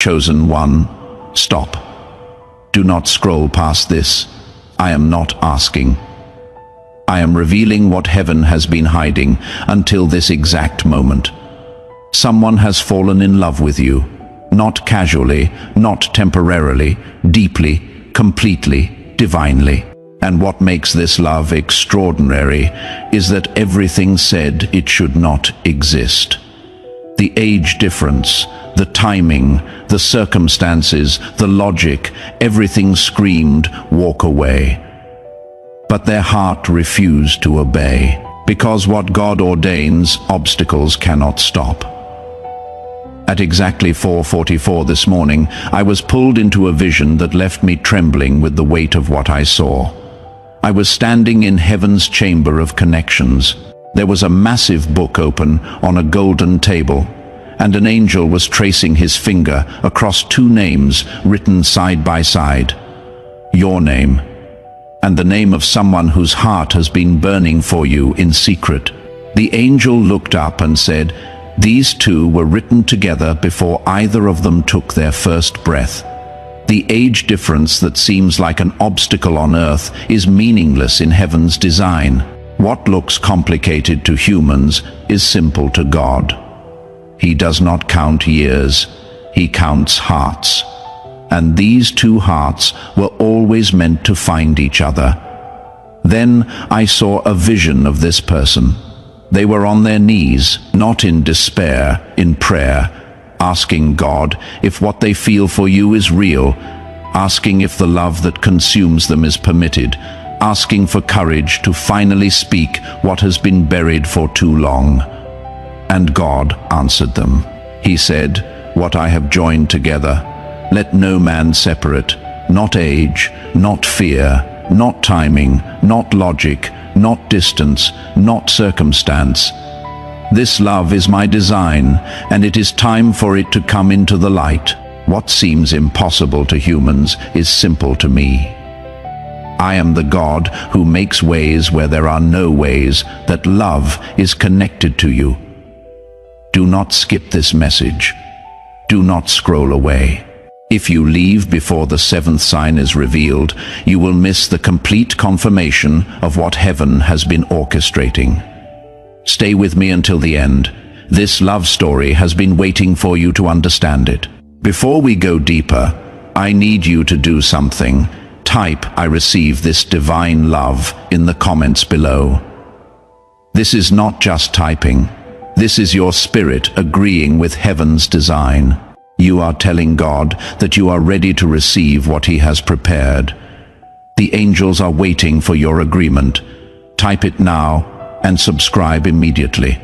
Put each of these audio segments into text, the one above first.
Chosen one, stop. Do not scroll past this. I am not asking. I am revealing what heaven has been hiding until this exact moment. Someone has fallen in love with you, not casually, not temporarily, deeply, completely, divinely. And what makes this love extraordinary is that everything said it should not exist. The age difference, the timing, the circumstances, the logic, everything screamed, walk away. But their heart refused to obey, because what God ordains, obstacles cannot stop. At exactly 4:44 this morning, I was pulled into a vision that left me trembling with the weight of what I saw. I was standing in heaven's chamber of connections. There was a massive book open on a golden table, and an angel was tracing his finger across two names written side by side. Your name, and the name of someone whose heart has been burning for you in secret. The angel looked up and said, "These two were written together before either of them took their first breath." The age difference that seems like an obstacle on earth is meaningless in heaven's design. What looks complicated to humans is simple to God. He does not count years, he counts hearts. And these two hearts were always meant to find each other. Then I saw a vision of this person. They were on their knees, not in despair, in prayer, asking God if what they feel for you is real, asking if the love that consumes them is permitted, asking for courage to finally speak what has been buried for too long. And God answered them. He said, "What I have joined together, let no man separate, not age, not fear, not timing, not logic, not distance, not circumstance. This love is my design, and it is time for it to come into the light. What seems impossible to humans is simple to me. I am the God who makes ways where there are no ways, that love is connected to you." Do not skip this message. Do not scroll away. If you leave before the seventh sign is revealed, you will miss the complete confirmation of what heaven has been orchestrating. Stay with me until the end. This love story has been waiting for you to understand it. Before we go deeper, I need you to do something. Type, "I receive this divine love," in the comments below. This is not just typing. This is your spirit agreeing with heaven's design. You are telling God that you are ready to receive what He has prepared. The angels are waiting for your agreement. Type it now and subscribe immediately.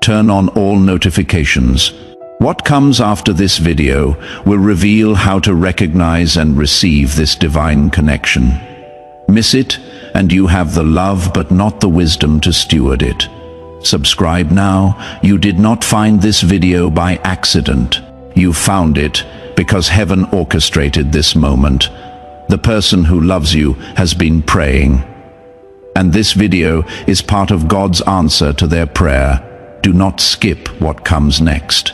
Turn on all notifications. What comes after this video will reveal how to recognize and receive this divine connection. Miss it, and you have the love but not the wisdom to steward it. Subscribe now. You did not find this video by accident. You found it because heaven orchestrated this moment. The person who loves you has been praying. And this video is part of God's answer to their prayer. Do not skip what comes next.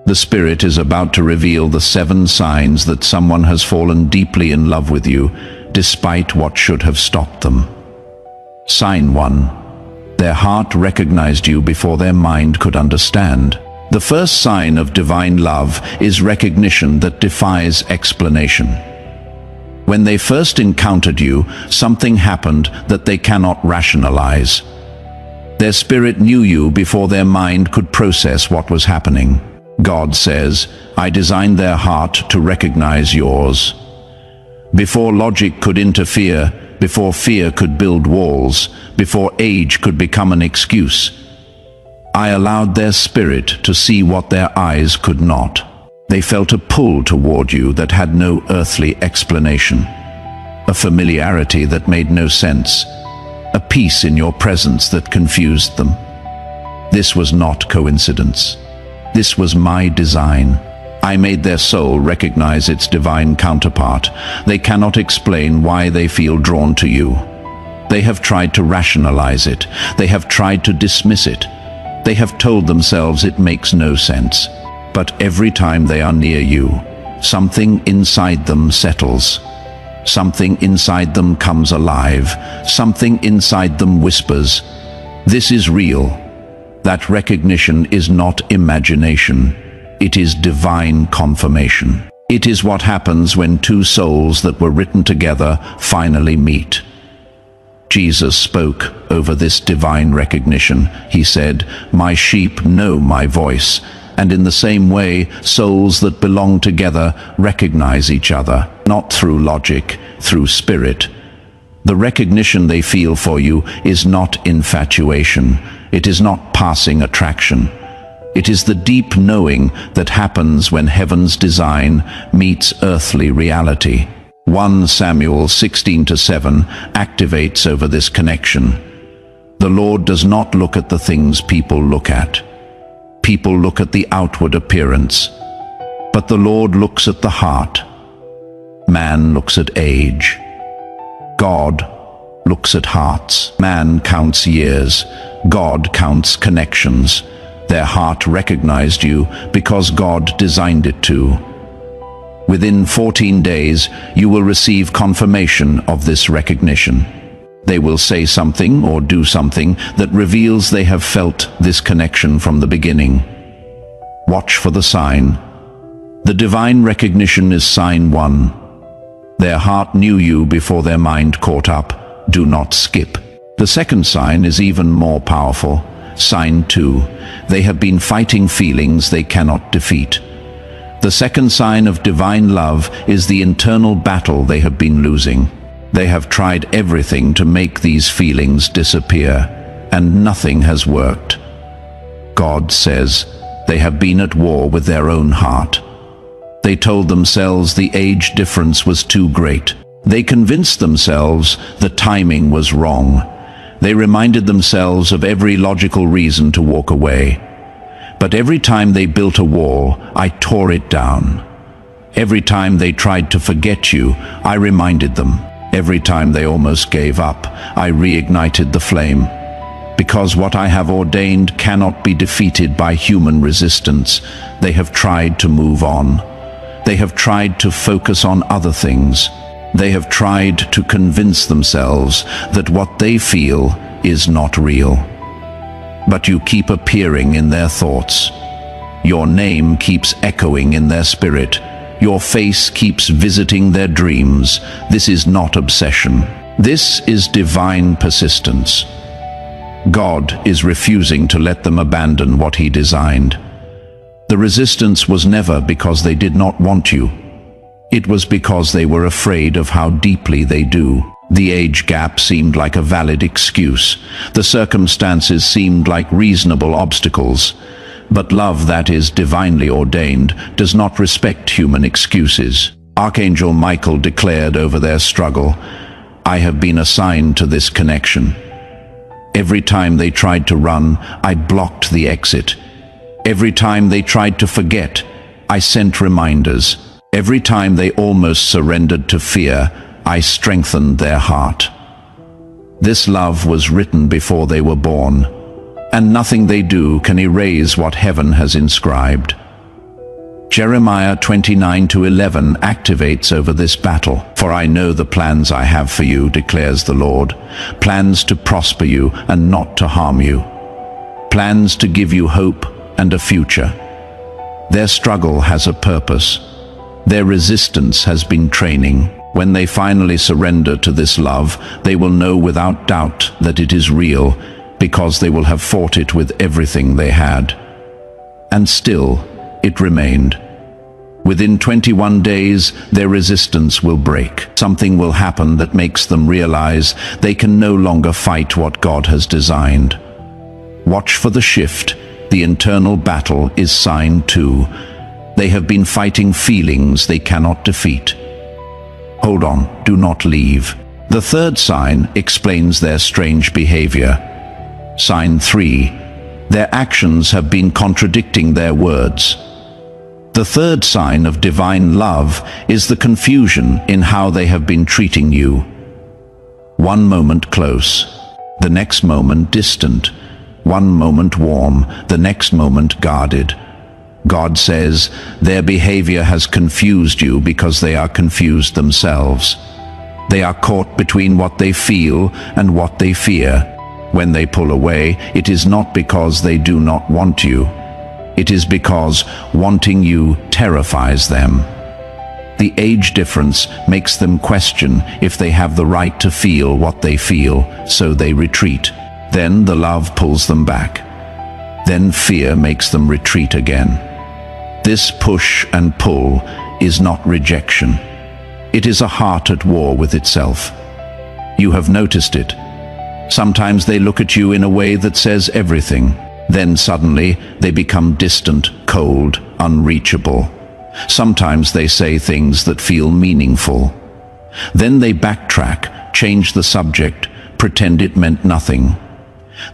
The Spirit is about to reveal the 7 signs that someone has fallen deeply in love with you, despite what should have stopped them. Sign 1. Their heart recognized you before their mind could understand. The first sign of divine love is recognition that defies explanation. When they first encountered you, something happened that they cannot rationalize. Their spirit knew you before their mind could process what was happening. God says, "I designed their heart to recognize yours." Before logic could interfere, before fear could build walls, before age could become an excuse, I allowed their spirit to see what their eyes could not. They felt a pull toward you that had no earthly explanation, a familiarity that made no sense, a peace in your presence that confused them. This was not coincidence. This was my design. I made their soul recognize its divine counterpart. They cannot explain why they feel drawn to you. They have tried to rationalize it. They have tried to dismiss it. They have told themselves it makes no sense. But every time they are near you, something inside them settles. Something inside them comes alive. Something inside them whispers, "This is real." That recognition is not imagination. It is divine confirmation. It is what happens when two souls that were written together finally meet. Jesus spoke over this divine recognition. He said, "My sheep know my voice." And in the same way, souls that belong together recognize each other, not through logic, through spirit. The recognition they feel for you is not infatuation. It is not passing attraction. It is the deep knowing that happens when heaven's design meets earthly reality. 1 Samuel 16-7 activates over this connection. The Lord does not look at the things people look at. People look at the outward appearance, but the Lord looks at the heart. Man looks at age. God looks at hearts. Man counts years. God counts connections. Their heart recognized you because God designed it to. Within 14 days, you will receive confirmation of this recognition. They will say something or do something that reveals they have felt this connection from the beginning. Watch for the sign. The divine recognition is sign 1. Their heart knew you before their mind caught up. Do not skip. The second sign is even more powerful. Sign 2. They have been fighting feelings they cannot defeat. The second sign of divine love is the internal battle they have been losing. They have tried everything to make these feelings disappear, and nothing has worked. God says they have been at war with their own heart. They told themselves the age difference was too great. They convinced themselves the timing was wrong. They reminded themselves of every logical reason to walk away. But every time they built a wall, I tore it down. Every time they tried to forget you, I reminded them. Every time they almost gave up, I reignited the flame. Because what I have ordained cannot be defeated by human resistance. They have tried to move on. They have tried to focus on other things. They have tried to convince themselves that what they feel is not real. But you keep appearing in their thoughts. Your name keeps echoing in their spirit. Your face keeps visiting their dreams. This is not obsession. This is divine persistence. God is refusing to let them abandon what He designed. The resistance was never because they did not want you. It was because they were afraid of how deeply they do. The age gap seemed like a valid excuse. The circumstances seemed like reasonable obstacles. But love that is divinely ordained does not respect human excuses. Archangel Michael declared over their struggle, "I have been assigned to this connection." Every time they tried to run, I blocked the exit. Every time they tried to forget, I sent reminders. Every time they almost surrendered to fear, I strengthened their heart. This love was written before they were born, and nothing they do can erase what heaven has inscribed. Jeremiah 29:11 activates over this battle. "For I know the plans I have for you, declares the Lord, plans to prosper you and not to harm you, plans to give you hope and a future." Their struggle has a purpose. Their resistance has been training. When they finally surrender to this love, they will know without doubt that it is real, because they will have fought it with everything they had. And still, it remained. Within 21 days, their resistance will break. Something will happen that makes them realize they can no longer fight what God has designed. Watch for the shift. The internal battle is sign 2. They have been fighting feelings they cannot defeat. Hold on, do not leave. The third sign explains their strange behavior. Sign 3. Their actions have been contradicting their words. The third sign of divine love is the confusion in how they have been treating you. One moment close, the next moment distant. One moment warm, the next moment guarded. God says, their behavior has confused you because they are confused themselves. They are caught between what they feel and what they fear. When they pull away, it is not because they do not want you. It is because wanting you terrifies them. The age difference makes them question if they have the right to feel what they feel, so they retreat. Then the love pulls them back. Then fear makes them retreat again. This push and pull is not rejection. It is a heart at war with itself. You have noticed it. Sometimes they look at you in a way that says everything. Then suddenly they become distant, cold, unreachable. Sometimes they say things that feel meaningful. Then they backtrack, change the subject, pretend it meant nothing.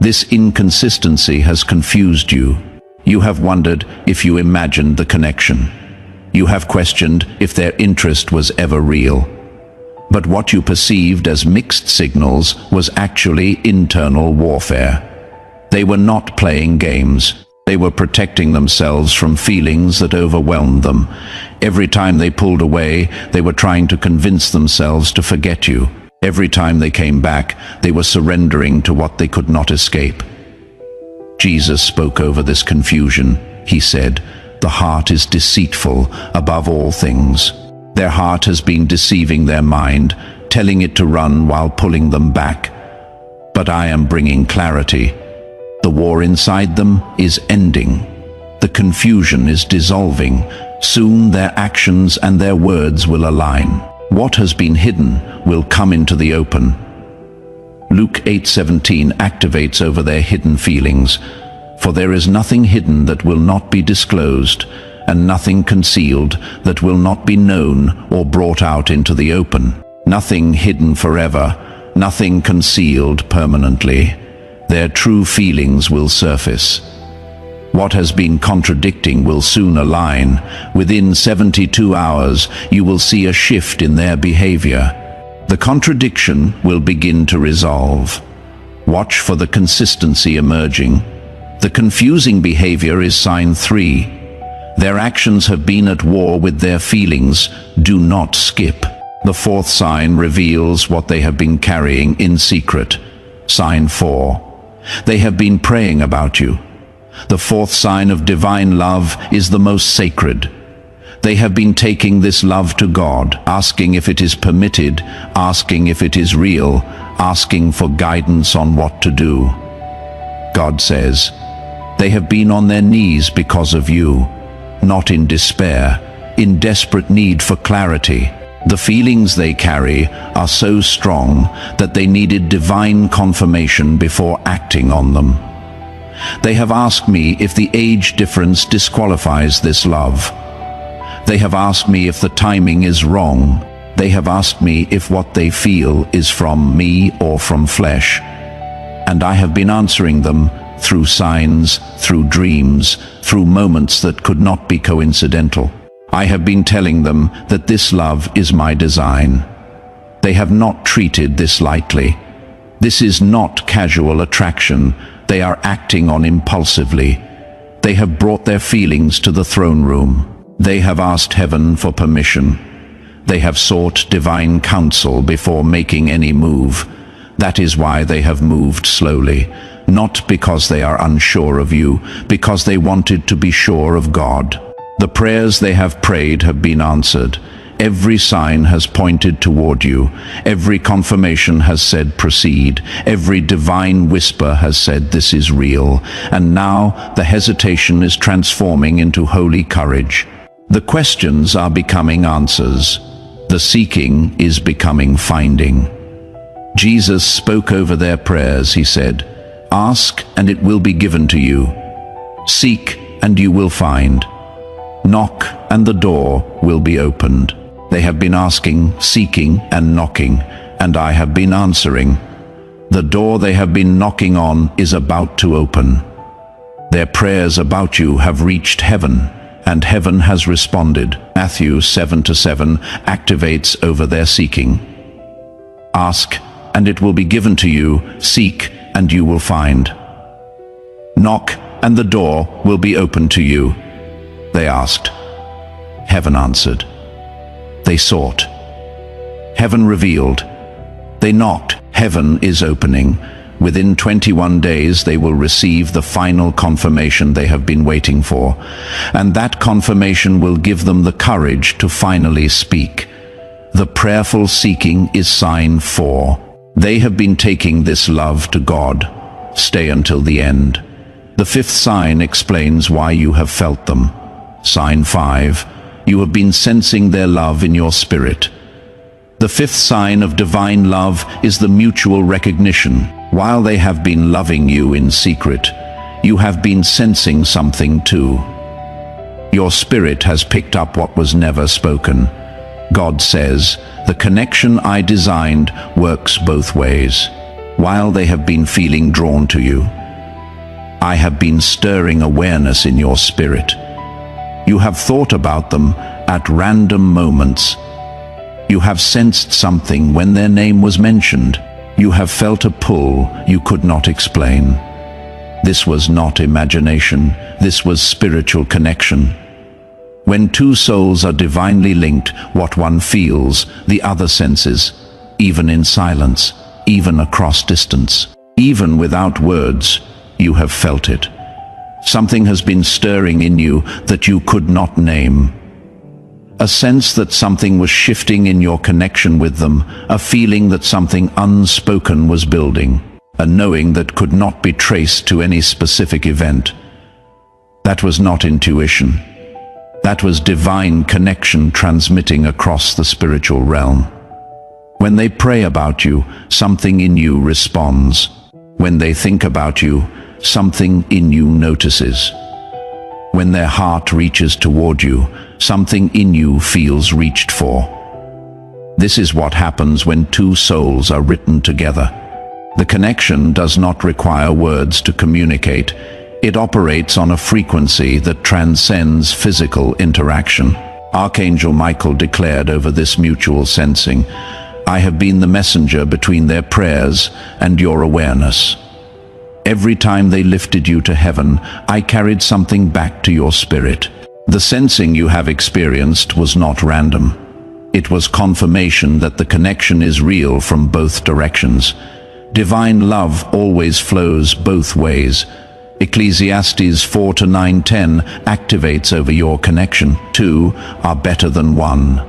This inconsistency has confused you. You have wondered if you imagined the connection. You have questioned if their interest was ever real. But what you perceived as mixed signals was actually internal warfare. They were not playing games. They were protecting themselves from feelings that overwhelmed them. Every time they pulled away, they were trying to convince themselves to forget you. Every time they came back, they were surrendering to what they could not escape. Jesus spoke over this confusion. He said, "The heart is deceitful above all things." Their heart has been deceiving their mind, telling it to run while pulling them back. But I am bringing clarity. The war inside them is ending. The confusion is dissolving. Soon their actions and their words will align. What has been hidden will come into the open. Luke 8:17 activates over their hidden feelings. For there is nothing hidden that will not be disclosed, and nothing concealed that will not be known or brought out into the open. Nothing hidden forever, nothing concealed permanently. Their true feelings will surface. What has been contradicting will soon align. Within 72 hours, you will see a shift in their behavior. The contradiction will begin to resolve. Watch for the consistency emerging. The confusing behavior is sign 3. Their actions have been at war with their feelings. Do not skip. The 4th sign reveals what they have been carrying in secret. Sign 4. They have been praying about you. The 4th sign of divine love is the most sacred. They have been taking this love to God, asking if it is permitted, asking if it is real, asking for guidance on what to do. God says, they have been on their knees because of you, not in despair, in desperate need for clarity. The feelings they carry are so strong that they needed divine confirmation before acting on them. They have asked me if the age difference disqualifies this love. They have asked me if the timing is wrong. They have asked me if what they feel is from me or from flesh. And I have been answering them through signs, through dreams, through moments that could not be coincidental. I have been telling them that this love is my design. They have not treated this lightly. This is not casual attraction. They are acting on impulsively. They have brought their feelings to the throne room. They have asked heaven for permission. They have sought divine counsel before making any move. That is why they have moved slowly, not because they are unsure of you, because they wanted to be sure of God. The prayers they have prayed have been answered. Every sign has pointed toward you. Every confirmation has said proceed. Every divine whisper has said this is real. And now the hesitation is transforming into holy courage. The questions are becoming answers. The seeking is becoming finding. Jesus spoke over their prayers. He said, "Ask and it will be given to you. Seek and you will find. Knock and the door will be opened." They have been asking, seeking, and knocking, and I have been answering. The door they have been knocking on is about to open. Their prayers about you have reached heaven, and heaven has responded. Matthew 7:7 activates over their seeking. Ask, and it will be given to you. Seek, and you will find. Knock, and the door will be opened to you. They asked. Heaven answered. They sought. Heaven revealed. They knocked. Heaven is opening. Within 21 days they will receive the final confirmation they have been waiting for, and that confirmation will give them the courage to finally speak. The prayerful seeking is sign 4. They have been taking this love to God. Stay until the end. The 5th sign explains why you have felt them. Sign 5. You have been sensing their love in your spirit. The 5th sign of divine love is the mutual recognition. While they have been loving you in secret, you have been sensing something too. Your spirit has picked up what was never spoken. God says, the connection I designed works both ways. While they have been feeling drawn to you, I have been stirring awareness in your spirit. You have thought about them at random moments. You have sensed something when their name was mentioned. You have felt a pull you could not explain. This was not imagination, this was spiritual connection. When two souls are divinely linked, what one feels, the other senses, even in silence, even across distance, even without words, you have felt it. Something has been stirring in you that you could not name. A sense that something was shifting in your connection with them, a feeling that something unspoken was building, a knowing that could not be traced to any specific event. That was not intuition. That was divine connection transmitting across the spiritual realm. When they pray about you, something in you responds. When they think about you, something in you notices. When their heart reaches toward you, something in you feels reached for. This is what happens when two souls are written together. The connection does not require words to communicate. It operates on a frequency that transcends physical interaction. Archangel Michael declared over this mutual sensing, I have been the messenger between their prayers and your awareness. Every time they lifted you to heaven, I carried something back to your spirit. The sensing you have experienced was not random. It was confirmation that the connection is real from both directions. Divine love always flows both ways. Ecclesiastes 4:9-10 activates over your connection. Two are better than one,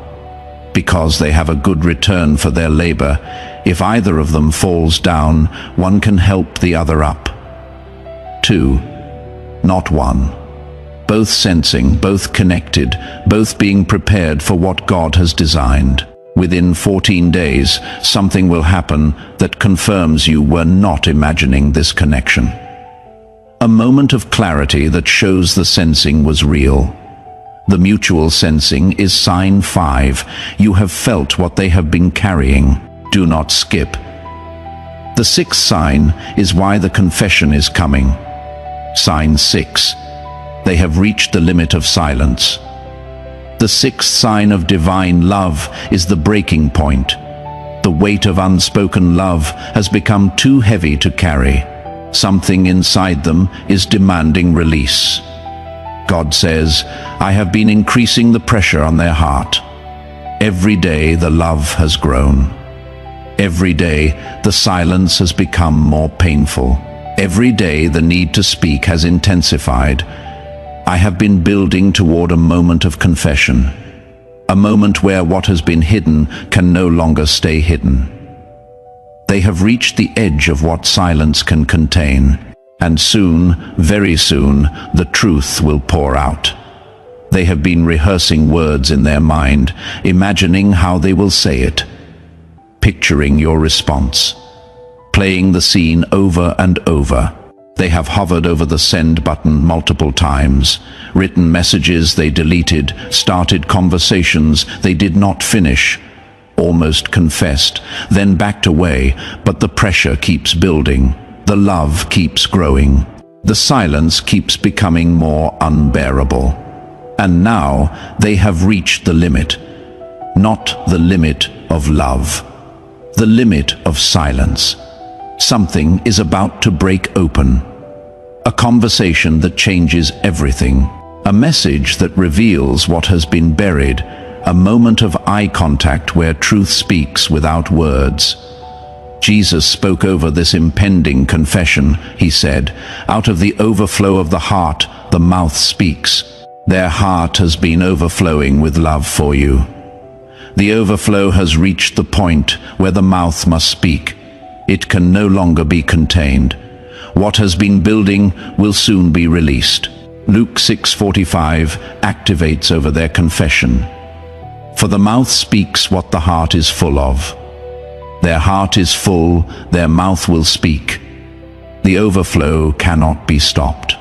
because they have a good return for their labor. If either of them falls down, one can help the other up. Two, not one. Both sensing, both connected, both being prepared for what God has designed. Within 14 days, something will happen that confirms you were not imagining this connection. A moment of clarity that shows the sensing was real. The mutual sensing is sign 5. You have felt what they have been carrying. Do not skip. The 6th sign is why the confession is coming. Sign 6. They have reached the limit of silence. The 6th sign of divine love is the breaking point. The weight of unspoken love has become too heavy to carry. Something inside them is demanding release. God says, I have been increasing the pressure on their heart. Every day the love has grown. Every day the silence has become more painful. Every day the need to speak has intensified. I have been building toward a moment of confession, a moment where what has been hidden can no longer stay hidden. They have reached the edge of what silence can contain, and soon, very soon, the truth will pour out. They have been rehearsing words in their mind, imagining how they will say it, picturing your response, playing the scene over and over. They have hovered over the send button multiple times, written messages they deleted, started conversations they did not finish, almost confessed, then backed away, but the pressure keeps building. The love keeps growing. The silence keeps becoming more unbearable. And now they have reached the limit. Not the limit of love. The limit of silence. Something is about to break open. A conversation that changes everything. A message that reveals what has been buried, a moment of eye contact where truth speaks without words. Jesus spoke over this impending confession. He said, "Out of the overflow of the heart, the mouth speaks." Their heart has been overflowing with love for you. The overflow has reached the point where the mouth must speak. It can no longer be contained. What has been building will soon be released. Luke 6:45 activates over their confession. For the mouth speaks what the heart is full of. Their heart is full, their mouth will speak. The overflow cannot be stopped.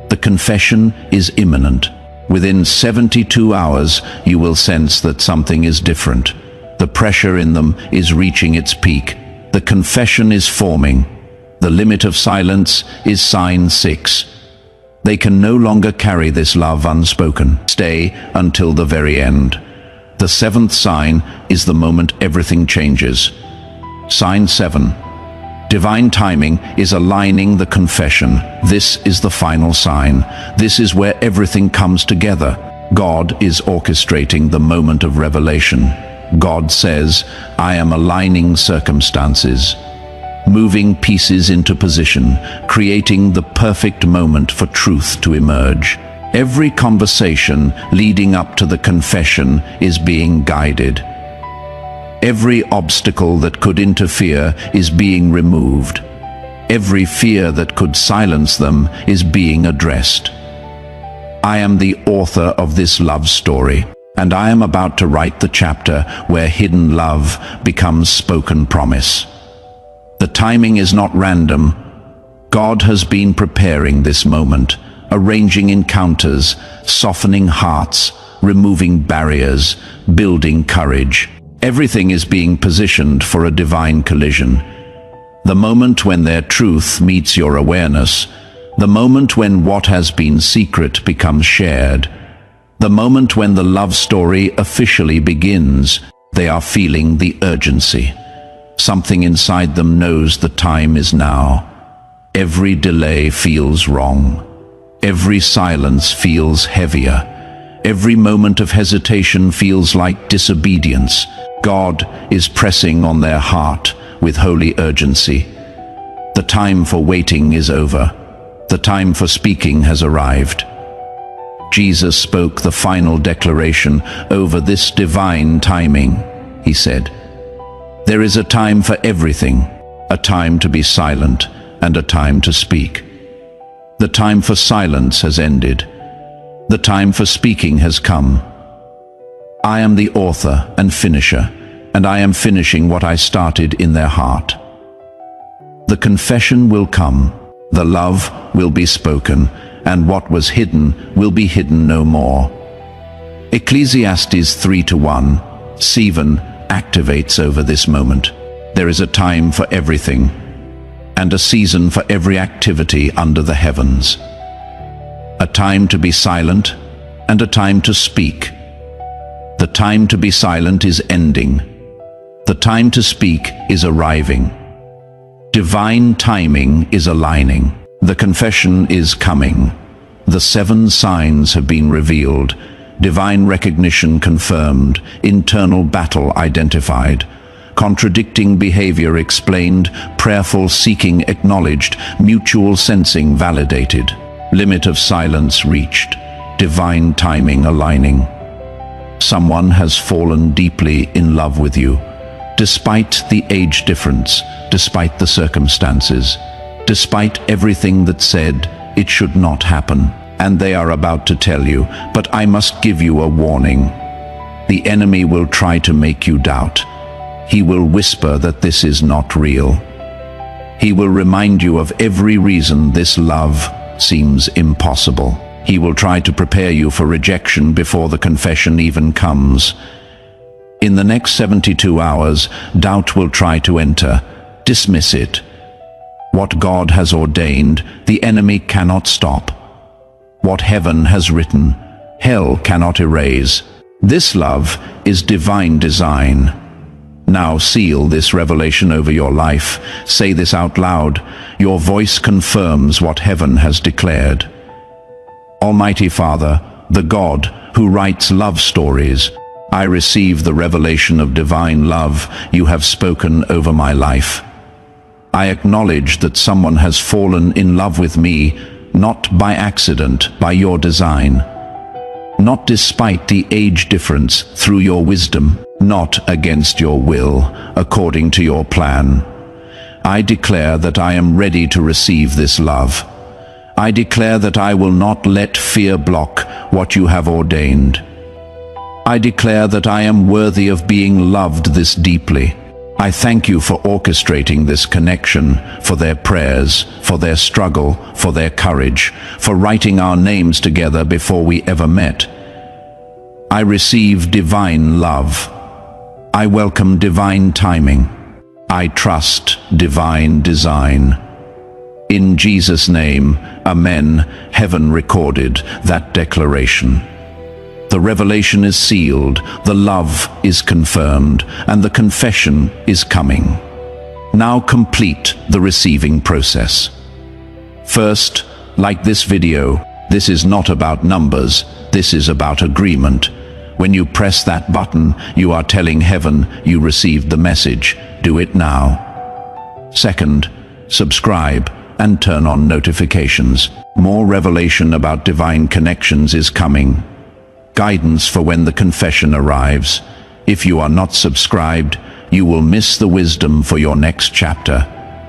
The confession is imminent. Within 72 hours, you will sense that something is different. The pressure in them is reaching its peak. The confession is forming. The limit of silence is sign 6. They can no longer carry this love unspoken. Stay until the very end. The 7th sign is the moment everything changes. Sign 7. Divine timing is aligning the confession. This is the final sign. This is where everything comes together. God is orchestrating the moment of revelation. God says, "I am aligning circumstances, moving pieces into position, creating the perfect moment for truth to emerge." Every conversation leading up to the confession is being guided. Every obstacle that could interfere is being removed. Every fear that could silence them is being addressed. I am the author of this love story, and I am about to write the chapter where hidden love becomes spoken promise. The timing is not random. God has been preparing this moment, arranging encounters, softening hearts, removing barriers, building courage. Everything is being positioned for a divine collision. The moment when their truth meets your awareness, the moment when what has been secret becomes shared, the moment when the love story officially begins. They are feeling the urgency. Something inside them knows the time is now. Every delay feels wrong. Every silence feels heavier. Every moment of hesitation feels like disobedience. God is pressing on their heart with holy urgency. The time for waiting is over. The time for speaking has arrived. Jesus spoke the final declaration over this divine timing. He said, "There is a time for everything, a time to be silent and a time to speak. The time for silence has ended. The time for speaking has come. I am the author and finisher, and I am finishing what I started in their heart. The confession will come, the love will be spoken, and what was hidden will be hidden no more." Ecclesiastes 3:1, 7 activates over this moment. There is a time for everything, and a season for every activity under the heavens. A time to be silent, and a time to speak. The time to be silent is ending. The time to speak is arriving. Divine timing is aligning. The confession is coming. The 7 signs have been revealed. Divine recognition confirmed. Internal battle identified. Contradicting behavior explained. Prayerful seeking acknowledged. Mutual sensing validated. Limit of silence reached. Divine timing aligning. Someone has fallen deeply in love with you. Despite the age difference, despite the circumstances, despite everything that said it should not happen. And they are about to tell you, "But I must give you a warning." The enemy will try to make you doubt. He will whisper that this is not real. He will remind you of every reason this love seems impossible. He will try to prepare you for rejection before the confession even comes. In the next 72 hours, doubt will try to enter. Dismiss it. What God has ordained, the enemy cannot stop. What heaven has written, hell cannot erase. This love is divine design. Now seal this revelation over your life. Say this out loud. Your voice confirms what heaven has declared. Almighty Father, the God who writes love stories, I receive the revelation of divine love you have spoken over my life. I acknowledge that someone has fallen in love with me, not by accident, by your design. Not despite the age difference, through your wisdom, not against your will, according to your plan. I declare that I am ready to receive this love. I declare that I will not let fear block what you have ordained. I declare that I am worthy of being loved this deeply. I thank you for orchestrating this connection, for their prayers, for their struggle, for their courage, for writing our names together before we ever met. I receive divine love. I welcome divine timing. I trust divine design. In Jesus' name, Amen. Heaven recorded that declaration. The revelation is sealed, the love is confirmed, and the confession is coming. Now complete the receiving process. First, like this video, this is not about numbers, this is about agreement. When you press that button, you are telling heaven you received the message. Do it now. Second, subscribe and turn on notifications. More revelation about divine connections is coming. Guidance for when the confession arrives. If you are not subscribed, you will miss the wisdom for your next chapter.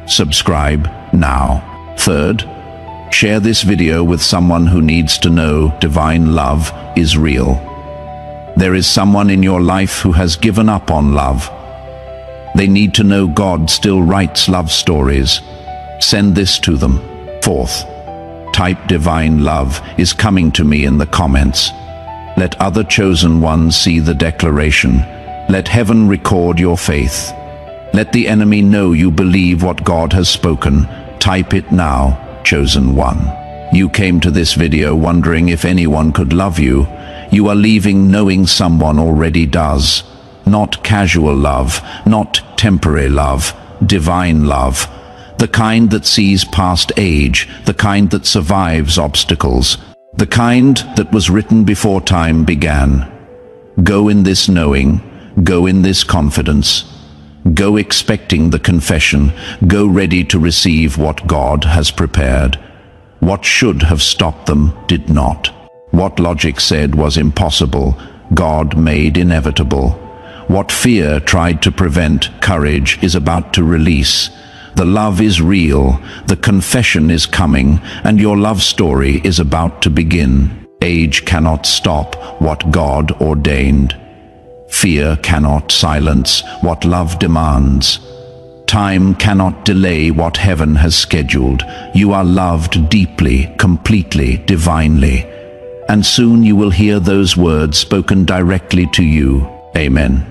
Subscribe now. Third, share this video with someone who needs to know divine love is real. There is someone in your life who has given up on love. They need to know God still writes love stories. Send this to them. Fourth, type divine love is coming to me in the comments. Let other chosen ones see the declaration. Let heaven record your faith. Let the enemy know you believe what God has spoken. Type it now, chosen one. You came to this video wondering if anyone could love you. You are leaving knowing someone already does. Not casual love, not temporary love, divine love. The kind that sees past age, the kind that survives obstacles, the kind that was written before time began. Go in this knowing, go in this confidence, go expecting the confession, go ready to receive what God has prepared. What should have stopped them did not. What logic said was impossible, God made inevitable. What fear tried to prevent, courage is about to release. The love is real, the confession is coming, and your love story is about to begin. Age cannot stop what God ordained. Fear cannot silence what love demands. Time cannot delay what heaven has scheduled. You are loved deeply, completely, divinely. And soon you will hear those words spoken directly to you. Amen.